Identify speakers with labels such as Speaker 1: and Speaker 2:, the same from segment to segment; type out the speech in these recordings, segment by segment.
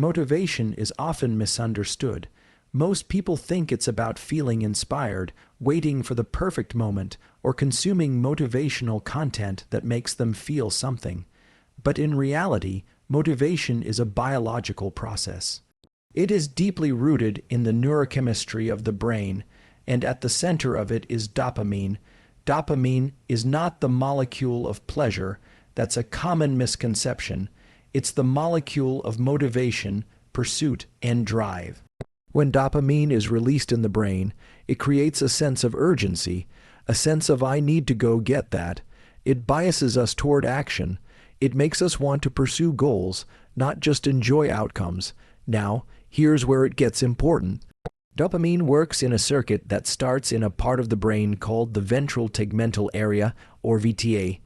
Speaker 1: Motivation is often misunderstood. Most people think it's about feeling inspired, waiting for the perfect moment, or consuming motivational content that makes them feel something. But in reality, motivation is a biological process. It is deeply rooted in the neurochemistry of the brain, and at the center of it is dopamine. Dopamine is not the molecule of pleasure. That's a common misconception. It's the molecule of motivation, pursuit, and drive. When dopamine is released in the brain, it creates a sense of urgency, a sense of "I need to go get that." It biases us toward action. It makes us want to pursue goals, not just enjoy outcomes. Now, here's where it gets important. Dopamine works in a circuit that starts in a part of the brain called the ventral tegmental area, or VTA.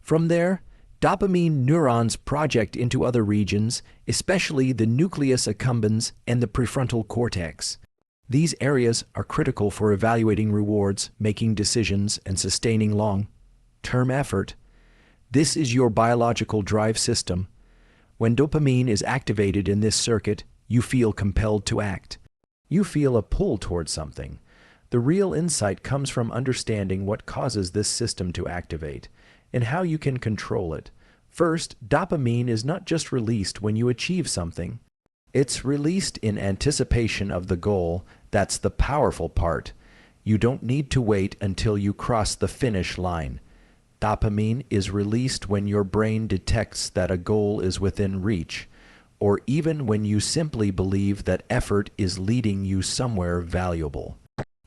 Speaker 1: From there, dopamine neurons project into other regions, especially the nucleus accumbens and the prefrontal cortex. These areas are critical for evaluating rewards, making decisions, and sustaining long-term effort. This is your biological drive system. When dopamine is activated in this circuit, you feel compelled to act. You feel a pull towards something. The real insight comes from understanding what causes this system to activate and how you can control it. First, dopamine is not just released when you achieve something. It's released in anticipation of the goal. That's the powerful part. You don't need to wait until you cross the finish line. Dopamine is released when your brain detects that a goal is within reach, or even when you simply believe that effort is leading you somewhere valuable.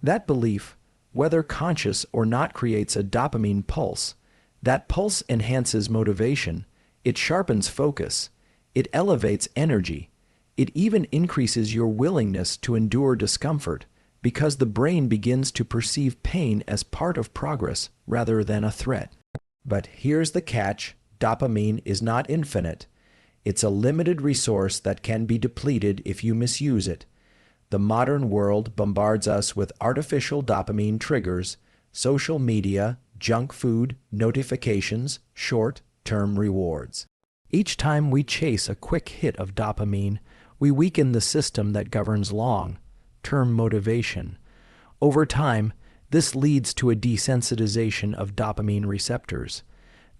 Speaker 1: That belief, whether conscious or not, creates a dopamine pulse. That pulse enhances motivation. It sharpens focus. It elevates energy. It even increases your willingness to endure discomfort, because the brain begins to perceive pain as part of progress rather than a threat. But here's the catch: dopamine is not infinite. It's a limited resource that can be depleted if you misuse it. The modern world bombards us with artificial dopamine triggers, social media, junk food, notifications, short-term rewards. Each time we chase a quick hit of dopamine, we weaken the system that governs long-term motivation. Over time, this leads to a desensitization of dopamine receptors.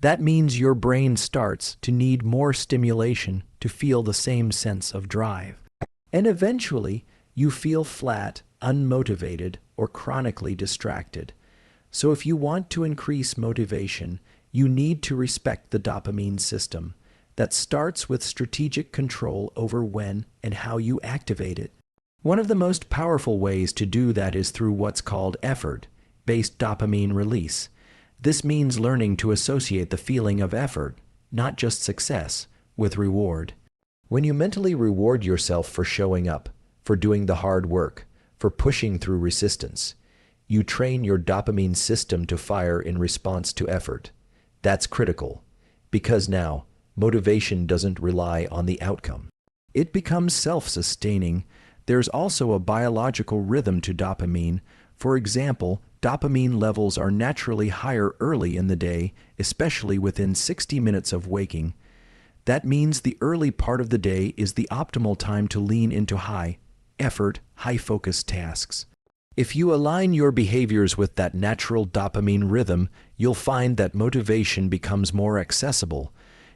Speaker 1: That means your brain starts to need more stimulation to feel the same sense of drive. And eventually, you feel flat, unmotivated, or chronically distracted. So if you want to increase motivation, you need to respect the dopamine system. That starts with strategic control over when and how you activate it. One of the most powerful ways to do that is through what's called effort-based dopamine release. This means learning to associate the feeling of effort, not just success, with reward. When you mentally reward yourself for showing up, for doing the hard work, for pushing through resistance, you train your dopamine system to fire in response to effort. That's critical, because now, motivation doesn't rely on the outcome. It becomes self-sustaining. There's also a biological rhythm to dopamine. For example, dopamine levels are naturally higher early in the day, especially within 60 minutes of waking. That means the early part of the day is the optimal time to lean into high-effort, high-focus tasks. If you align your behaviors with that natural dopamine rhythm, you'll find that motivation becomes more accessible.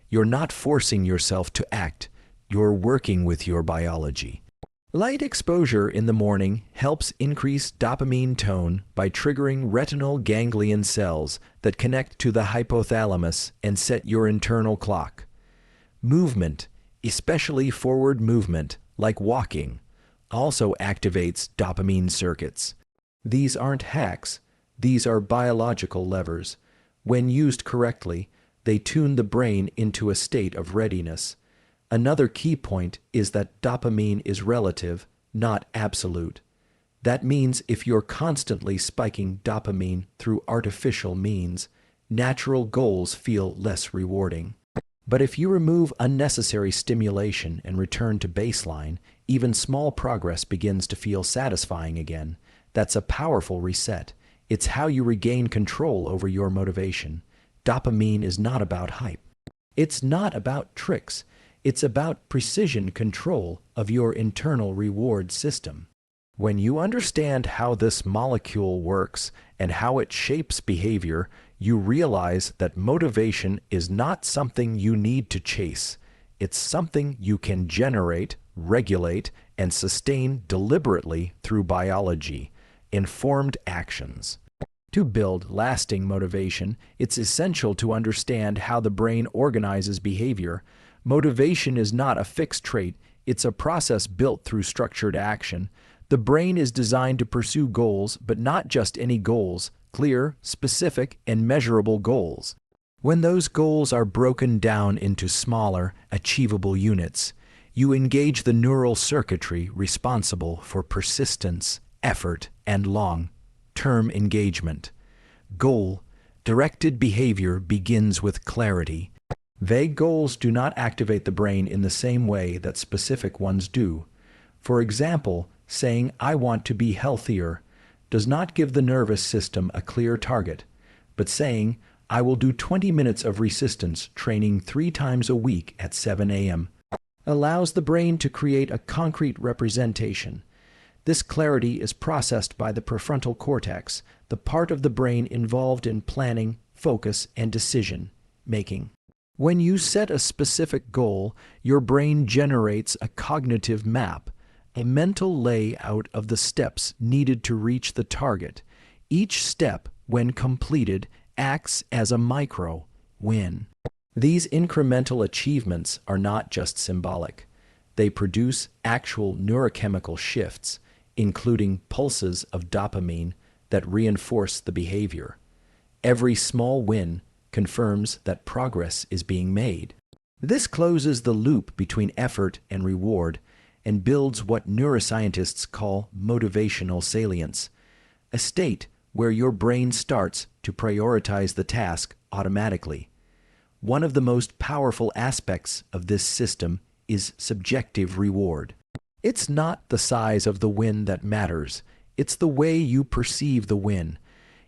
Speaker 1: You're not forcing yourself to act. You're working with your biology. Light exposure in the morning helps increase dopamine tone by triggering retinal ganglion cells that connect to the hypothalamus and set your internal clock. Movement, especially forward movement, like walking, also activates dopamine circuits. These aren't hacks. These are biological levers. When used correctly, they tune the brain into a state of readiness. Another key point is that dopamine is relative, not absolute. That means if you're constantly spiking dopamine through artificial means, natural goals feel less rewarding. But if you remove unnecessary stimulation and return to baseline, even small progress begins to feel satisfying again. That's a powerful reset. It's how you regain control over your motivation. Dopamine is not about hype. It's not about tricks. It's about precision control of your internal reward system. When you understand how this molecule works and how it shapes behavior, you realize that motivation is not something you need to chase. It's something you can generate, regulate, and sustain deliberately through biology, informed actions. To build lasting motivation, it's essential to understand how the brain organizes behavior. Motivation is not a fixed trait, it's a process built through structured action. The brain is designed to pursue goals, but not just any goals, clear, specific, and measurable goals. When those goals are broken down into smaller, achievable units, you engage the neural circuitry responsible for persistence, effort, and long-term engagement. Goal-directed behavior begins with clarity. Vague goals do not activate the brain in the same way that specific ones do. For example, saying, "I want to be healthier," does not give the nervous system a clear target, but saying, "I will do 20 minutes of resistance training 3 times a week at 7 a.m." allows the brain to create a concrete representation. This clarity is processed by the prefrontal cortex, the part of the brain involved in planning, focus, and decision-making. When you set a specific goal, your brain generates a cognitive map, a mental layout of the steps needed to reach the target. Each step, when completed, acts as a micro-win. These incremental achievements are not just symbolic. They produce actual neurochemical shifts, including pulses of dopamine that reinforce the behavior. Every small win confirms that progress is being made. This closes the loop between effort and reward and builds what neuroscientists call motivational salience, a state where your brain starts to prioritize the task automatically. One of the most powerful aspects of this system is subjective reward. It's not the size of the win that matters, it's the way you perceive the win.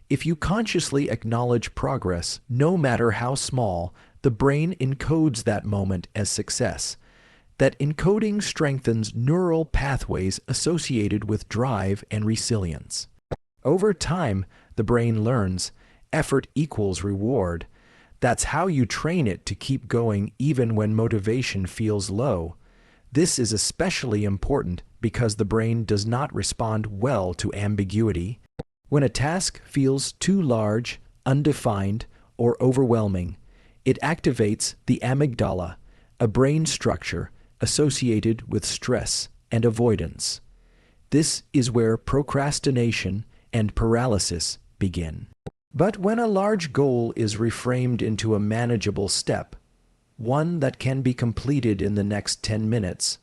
Speaker 1: If you consciously acknowledge progress, no matter how small, the brain encodes that moment as success. That encoding strengthens neural pathways associated with drive and resilience. Over time, the brain learns effort equals reward. That's how you train it to keep going even when motivation feels low. This is especially important because the brain does not respond well to ambiguity. When a task feels too large, undefined, or overwhelming, it activates the amygdala, a brain structure associated with stress and avoidance. This is where procrastination and paralysis begin. But when a large goal is reframed into a manageable step, one that can be completed in the next 10 minutes,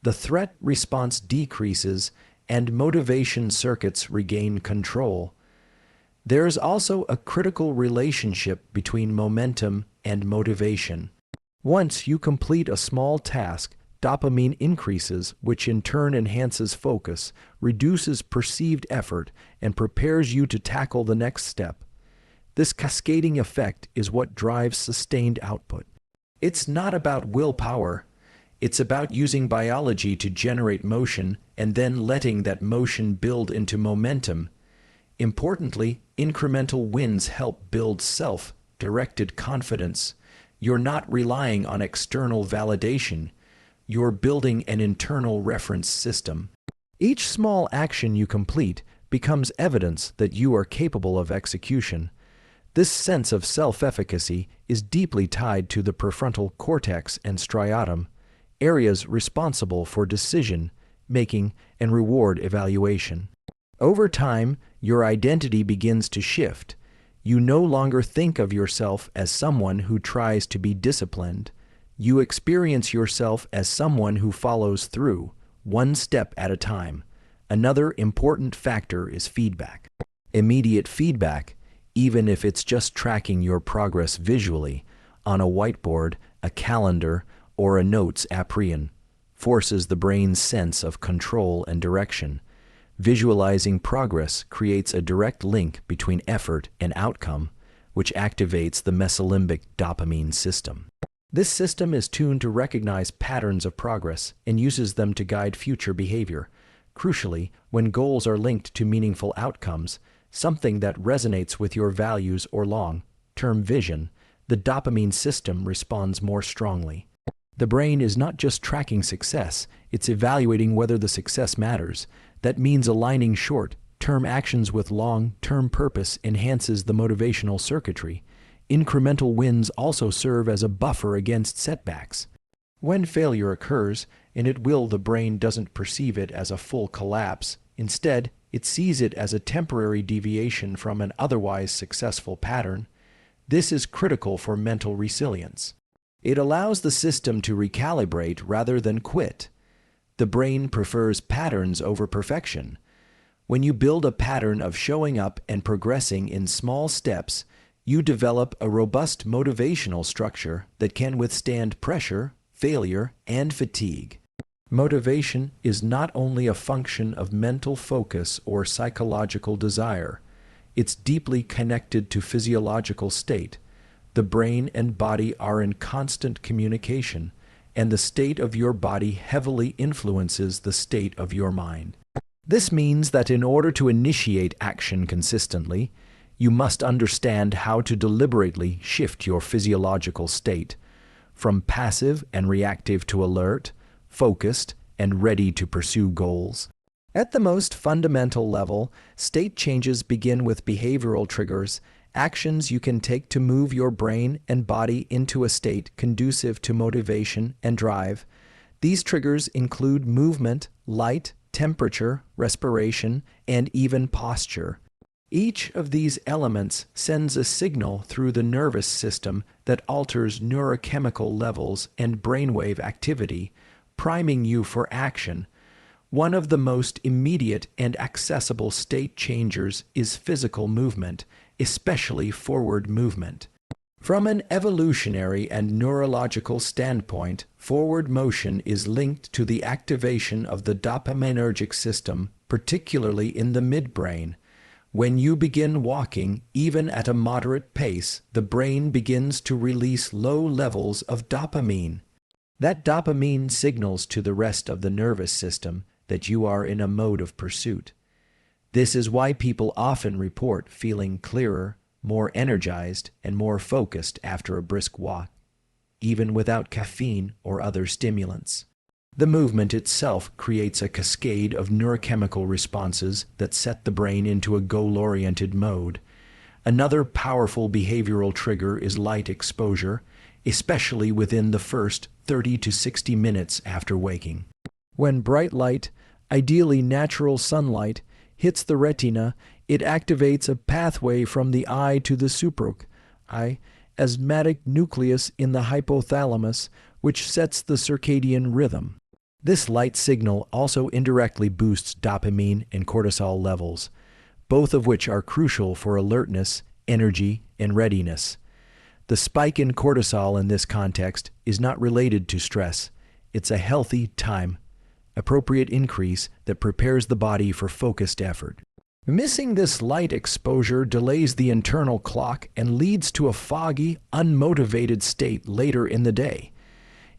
Speaker 1: the threat response decreases and motivation circuits regain control. There is also a critical relationship between momentum and motivation. Once you complete a small task, dopamine increases, which in turn enhances focus, reduces perceived effort, and prepares you to tackle the next step. This cascading effect is what drives sustained output. It's not about willpower. It's about using biology to generate motion and then letting that motion build into momentum. Importantly, incremental wins help build self-directed confidence. You're not relying on external validation. You're building an internal reference system. Each small action you complete becomes evidence that you are capable of execution. This sense of self-efficacy is deeply tied to the prefrontal cortex and striatum, areas responsible for decision-making and reward evaluation. Over time, your identity begins to shift. You no longer think of yourself as someone who tries to be disciplined. You experience yourself as someone who follows through, one step at a time. Another important factor is feedback. Immediate feedback, even if it's just tracking your progress visually on a whiteboard, a calendar, or a notes app, forces the brain's sense of control and direction. Visualizing progress creates a direct link between effort and outcome, which activates the mesolimbic dopamine system. This system is tuned to recognize patterns of progress and uses them to guide future behavior. Crucially, when goals are linked to meaningful outcomes, something that resonates with your values or long-term vision, the dopamine system responds more strongly. The brain is not just tracking success, it's evaluating whether the success matters. That means aligning short-term actions with long-term purpose enhances the motivational circuitry. Incremental wins also serve as a buffer against setbacks. When failure occurs, and it will, the brain doesn't perceive it as a full collapse. Instead, it sees it as a temporary deviation from an otherwise successful pattern. This is critical for mental resilience. It allows the system to recalibrate rather than quit. The brain prefers patterns over perfection. When you build a pattern of showing up and progressing in small steps, you develop a robust motivational structure that can withstand pressure, failure, and fatigue. Motivation is not only a function of mental focus or psychological desire. It's deeply connected to physiological state. The brain and body are in constant communication, and the state of your body heavily influences the state of your mind. This means that in order to initiate action consistently, you must understand how to deliberately shift your physiological state from passive and reactive to alert, focused, and ready to pursue goals. At the most fundamental level, state changes begin with behavioral triggers, actions you can take to move your brain and body into a state conducive to motivation and drive. These triggers include movement, light, temperature, respiration, and even posture. Each of these elements sends a signal through the nervous system that alters neurochemical levels and brainwave activity, priming you for action. One of the most immediate and accessible state changers is physical movement, especially forward movement. From an evolutionary and neurological standpoint, forward motion is linked to the activation of the dopaminergic system, particularly in the midbrain. When you begin walking, even at a moderate pace, the brain begins to release low levels of dopamine. That dopamine signals to the rest of the nervous system that you are in a mode of pursuit. This is why people often report feeling clearer, more energized, and more focused after a brisk walk, even without caffeine or other stimulants. The movement itself creates a cascade of neurochemical responses that set the brain into a goal-oriented mode. Another powerful behavioral trigger is light exposure, especially within the first 30 to 60 minutes after waking. When bright light, ideally natural sunlight, hits the retina, it activates a pathway from the eye to the suprachiasmatic nucleus in the hypothalamus, which sets the circadian rhythm. This light signal also indirectly boosts dopamine and cortisol levels, both of which are crucial for alertness, energy, and readiness. The spike in cortisol in this context is not related to stress. It's a healthy time-appropriate increase that prepares the body for focused effort. Missing this light exposure delays the internal clock and leads to a foggy, unmotivated state later in the day.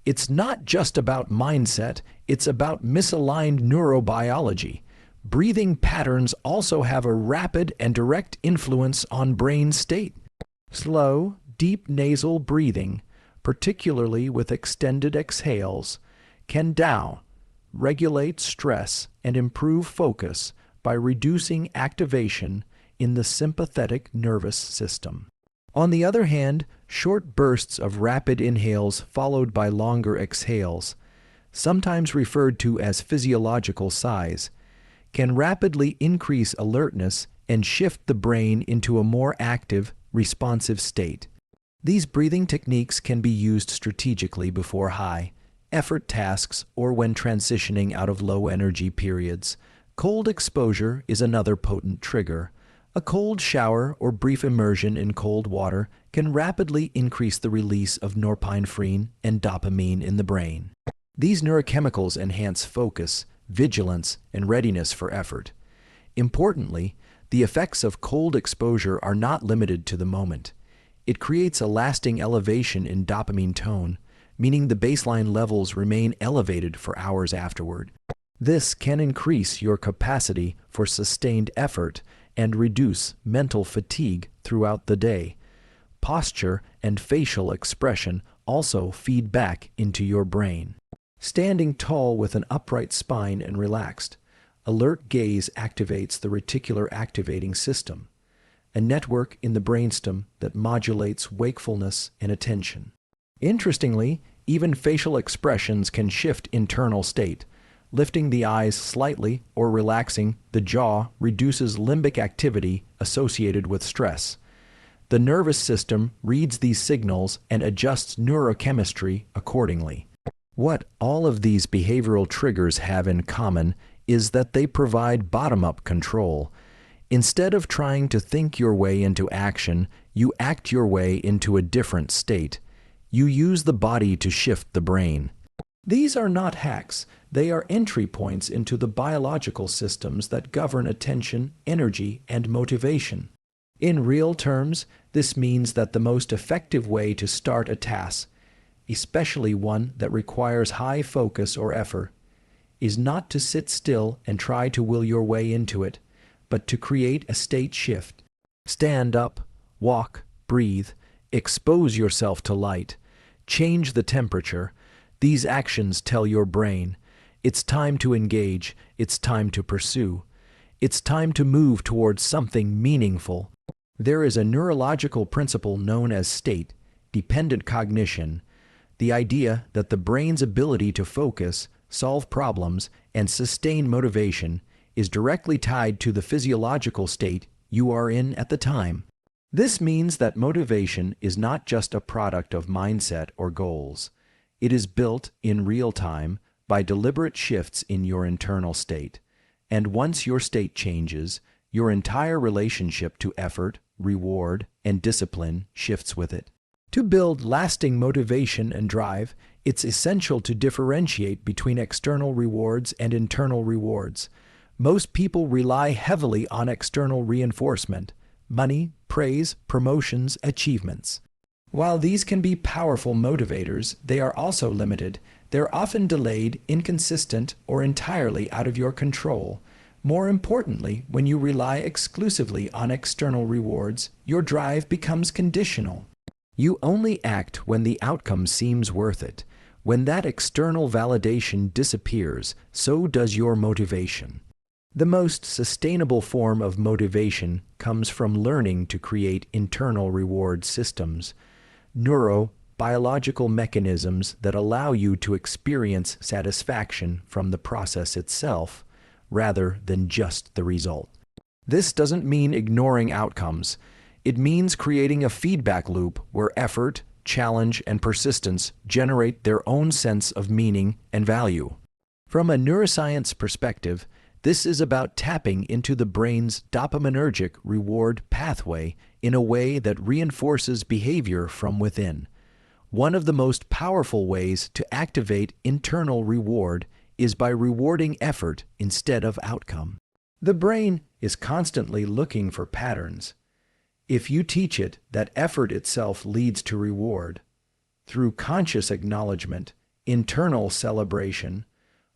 Speaker 1: It's not just about mindset, it's about misaligned neurobiology. Breathing patterns also have a rapid and direct influence on brain state. Slow, deep nasal breathing, particularly with extended exhales, can regulate stress and improve focus by reducing activation in the sympathetic nervous system. On the other hand, short bursts of rapid inhales followed by longer exhales, sometimes referred to as physiological sighs, can rapidly increase alertness and shift the brain into a more active, responsive state. These breathing techniques can be used strategically before high-effort tasks or when transitioning out of low-energy periods. Cold exposure is another potent trigger. A cold shower or brief immersion in cold water can rapidly increase the release of norepinephrine and dopamine in the brain. These neurochemicals enhance focus, vigilance, and readiness for effort. Importantly, the effects of cold exposure are not limited to the moment. It creates a lasting elevation in dopamine tone, meaning the baseline levels remain elevated for hours afterward. This can increase your capacity for sustained effort and reduce mental fatigue throughout the day. Posture and facial expression also feed back into your brain. Standing tall with an upright spine and relaxed, alert gaze activates the reticular activating system, a network in the brainstem that modulates wakefulness and attention. Interestingly, even facial expressions can shift internal state. Lifting the eyes slightly or relaxing the jaw reduces limbic activity associated with stress. The nervous system reads these signals and adjusts neurochemistry accordingly. What all of these behavioral triggers have in common is that they provide bottom-up control. Instead of trying to think your way into action, you act your way into a different state. You use the body to shift the brain. These are not hacks. They are entry points into the biological systems that govern attention, energy, and motivation. In real terms, this means that the most effective way to start a task, especially one that requires high focus or effort, is not to sit still and try to will your way into it, but to create a state shift. Stand up, walk, breathe, expose yourself to light, change the temperature. These actions tell your brain, it's time to engage, it's time to pursue, it's time to move towards something meaningful. There is a neurological principle known as state-dependent cognition, the idea that the brain's ability to focus, solve problems, and sustain motivation is directly tied to the physiological state you are in at the time. This means that motivation is not just a product of mindset or goals. It is built in real time by deliberate shifts in your internal state. And once your state changes, your entire relationship to effort, reward, and discipline shifts with it. To build lasting motivation and drive, it's essential to differentiate between external rewards and internal rewards. Most people rely heavily on external reinforcement, money, praise, promotions, achievements. While these can be powerful motivators, they are also limited. They're often delayed, inconsistent, or entirely out of your control. More importantly, when you rely exclusively on external rewards, your drive becomes conditional. You only act when the outcome seems worth it. When that external validation disappears, so does your motivation. The most sustainable form of motivation comes from learning to create internal reward systems, neurobiological mechanisms that allow you to experience satisfaction from the process itself, rather than just the result. This doesn't mean ignoring outcomes. It means creating a feedback loop where effort, challenge, and persistence generate their own sense of meaning and value. From a neuroscience perspective, this is about tapping into the brain's dopaminergic reward pathway in a way that reinforces behavior from within. One of the most powerful ways to activate internal reward is by rewarding effort instead of outcome. The brain is constantly looking for patterns. If you teach it that effort itself leads to reward, through conscious acknowledgement, internal celebration,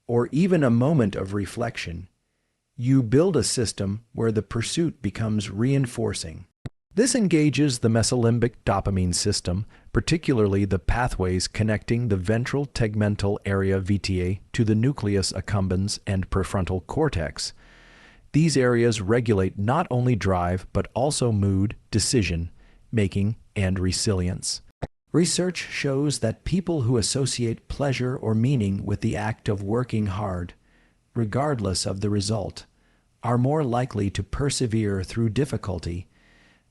Speaker 1: or even a moment of reflection, you build a system where the pursuit becomes reinforcing. This engages the mesolimbic dopamine system, particularly the pathways connecting the ventral tegmental area vitae to the nucleus accumbens and prefrontal cortex. These areas regulate not only drive but also mood, decision making, and resilience. Research shows that people who associate pleasure or meaning with the act of working hard, regardless of the result, are more likely to persevere through difficulty.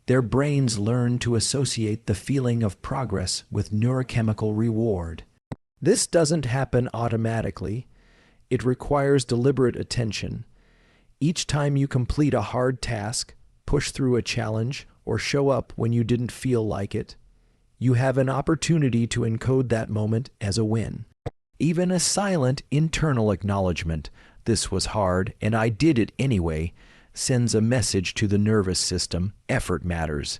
Speaker 1: Their brains learn to associate the feeling of progress with neurochemical reward. This doesn't happen automatically. It requires deliberate attention. Each time you complete a hard task, push through a challenge, or show up when you didn't feel like it, you have an opportunity to encode that moment as a win. Even a silent internal acknowledgement, "This was hard and I did it anyway," sends a message to the nervous system, effort matters.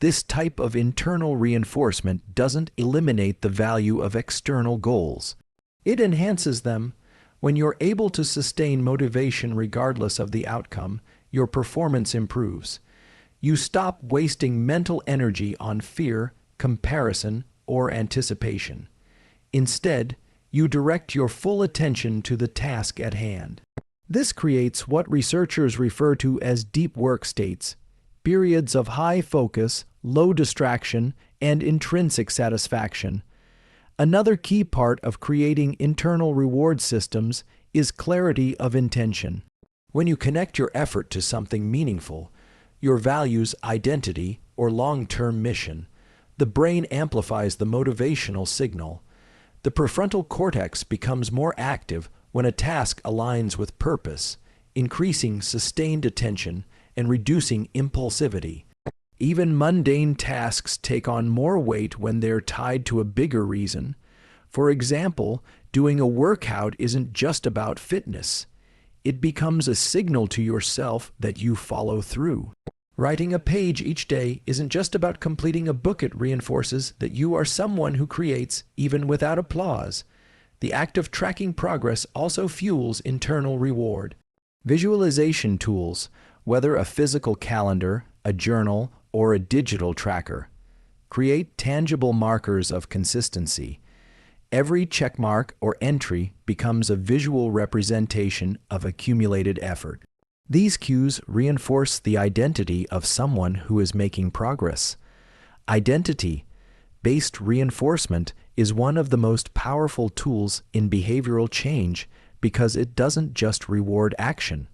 Speaker 1: This type of internal reinforcement doesn't eliminate the value of external goals. It enhances them. When you're able to sustain motivation regardless of the outcome, your performance improves. You stop wasting mental energy on fear, comparison, or anticipation. Instead, you direct your full attention to the task at hand. This creates what researchers refer to as deep work states, periods of high focus, low distraction, and intrinsic satisfaction. Another key part of creating internal reward systems is clarity of intention. When you connect your effort to something meaningful, your values, identity, or long-term mission, the brain amplifies the motivational signal. The prefrontal cortex becomes more active when a task aligns with purpose, increasing sustained attention and reducing impulsivity. Even mundane tasks take on more weight when they're tied to a bigger reason. For example, doing a workout isn't just about fitness. It becomes a signal to yourself that you follow through. Writing a page each day isn't just about completing a book. It reinforces that you are someone who creates even without applause. The act of tracking progress also fuels internal reward. Visualization tools, whether a physical calendar, a journal, or a digital tracker, create tangible markers of consistency. Every checkmark or entry becomes a visual representation of accumulated effort. These cues reinforce the identity of someone who is making progress. Identity-based reinforcement is one of the most powerful tools in behavioral change because it doesn't just reward action,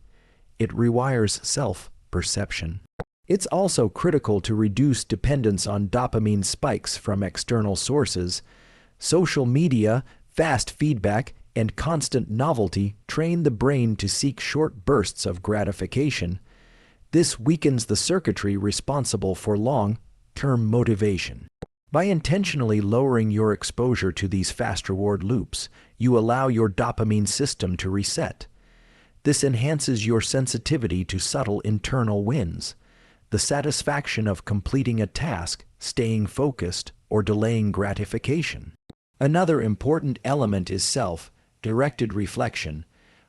Speaker 1: it rewires self-perception. It's also critical to reduce dependence on dopamine spikes from external sources. Social media, fast feedback, and constant novelty train the brain to seek short bursts of gratification. This weakens the circuitry responsible for long-term motivation. By intentionally lowering your exposure to these fast reward loops, you allow your dopamine system to reset. This enhances your sensitivity to subtle internal wins, the satisfaction of completing a task, staying focused, or delaying gratification. Another important element is self-directed reflection.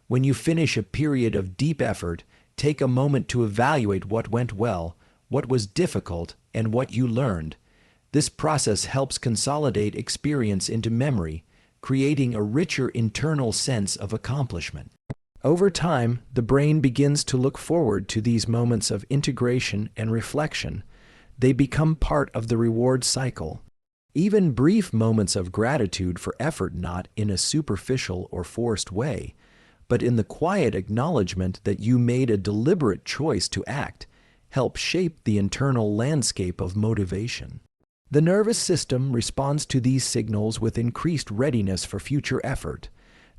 Speaker 1: When you finish a period of deep effort, take a moment to evaluate what went well, what was difficult, and what you learned. This process helps consolidate experience into memory, creating a richer internal sense of accomplishment. Over time, the brain begins to look forward to these moments of integration and reflection. They become part of the reward cycle. Even brief moments of gratitude for effort, not in a superficial or forced way, but in the quiet acknowledgement that you made a deliberate choice to act, help shape the internal landscape of motivation. The nervous system responds to these signals with increased readiness for future effort.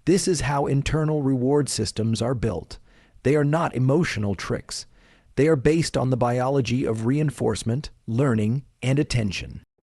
Speaker 1: This is how internal reward systems are built. They are not emotional tricks. They are based on the biology of reinforcement, learning, and attention.